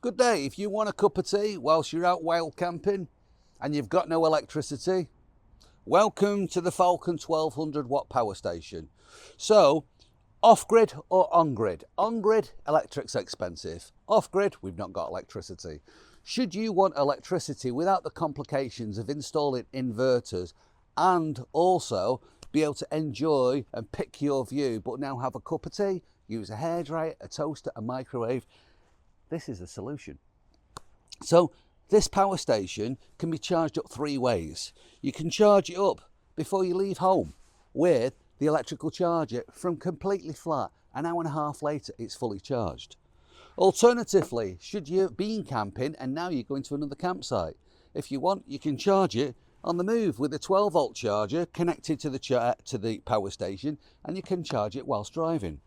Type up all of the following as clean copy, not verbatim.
Good day. If you want a cup of tea whilst you're out wild camping and you've got no electricity, welcome to the FALCON 1200 watt power station. So, off-grid or on-grid? On-grid, electric's expensive. Off-grid, we've not got electricity. Should you want electricity without the complications of installing inverters and also be able to enjoy and pick your view, but now have a cup of tea, use a hairdryer, a toaster, a microwave, this is the solution. So this power station can be charged up three ways. You can charge it up before you leave home with the electrical charger from completely flat. An hour and a half later, it's fully charged. Alternatively, should you have been camping and now you're going to another campsite, if you want, you can charge it on the move with a 12 volt charger connected to the power station, and you can charge it whilst driving.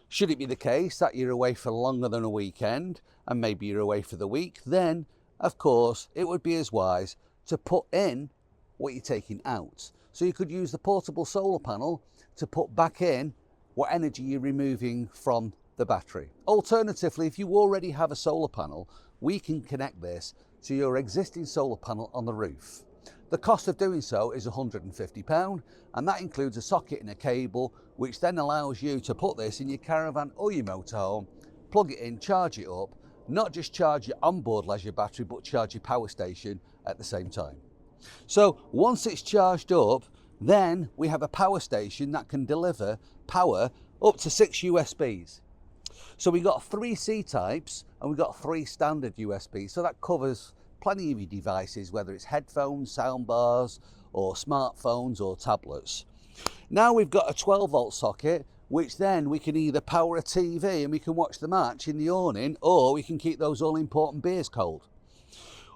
Should it be the case that you're away for longer than a weekend and maybe you're away for the week, then of course it would be as wise to put in what you're taking out. So you could use the portable solar panel to put back in what energy you're removing from the battery. Alternatively, if you already have a solar panel, we can connect this to your existing solar panel on the roof. The cost of doing so is £150, and that includes a socket and a cable, which then allows you to put this in your caravan or your motorhome, plug it in, charge it up, not just charge your onboard leisure battery, but charge your power station at the same time. So once it's charged up, then we have a power station that can deliver power up to 6 USBs. So we got 3 C types and we got 3 standard USBs. So that covers plenty of your devices, whether it's headphones, sound bars, or smartphones or tablets. Now we've got a 12 volt socket, which then we can either power a TV and we can watch the match in the awning, or we can keep those all important beers cold.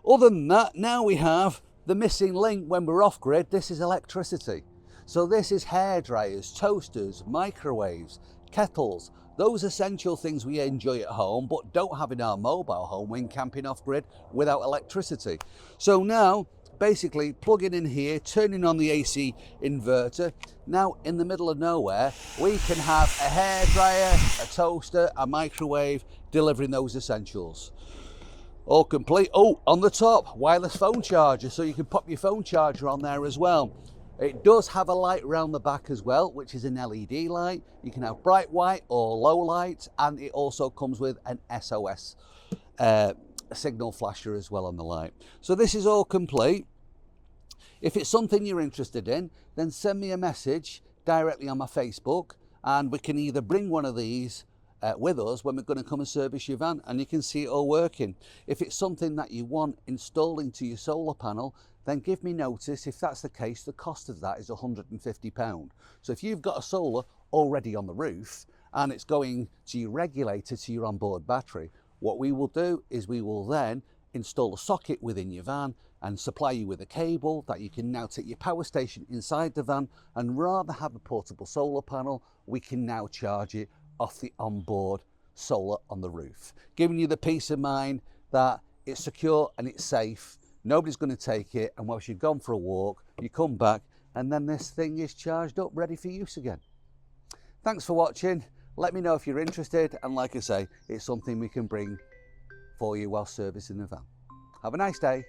Other than that, now we have the missing link when we're off grid. This is electricity. So this is hair dryers, toasters, microwaves, kettles, those essential things we enjoy at home but don't have in our mobile home when camping off grid without electricity. So now basically plugging in here, turning on the AC inverter, now in the middle of nowhere we can have a hair dryer, a toaster, a microwave, delivering those essentials. All complete. Oh, on the top, wireless phone charger, so you can pop your phone charger on there as well. It does have a light around the back as well, which is an LED light. You can have bright white or low light, and it also comes with an SOS signal flasher as well on the light. So this is all complete. If it's something you're interested in, then send me a message directly on my Facebook, and we can either bring one of these with us when we're going to come and service your van, and you can see it all working. If it's something that you want installing to your solar panel, then give me notice. If that's the case, the cost of that is £150. So if you've got a solar already on the roof and it's going to your regulator to your onboard battery, what we will do is we will then install a socket within your van and supply you with a cable that you can now take your power station inside the van, and rather have a portable solar panel, we can now charge it off the onboard solar on the roof, giving you the peace of mind that it's secure and it's safe. Nobody's going to take it, and whilst you've gone for a walk, you come back and then this thing is charged up, ready for use again. Thanks for watching. Let me know if you're interested, and like I say, it's something we can bring for you while servicing the van. Have a nice day.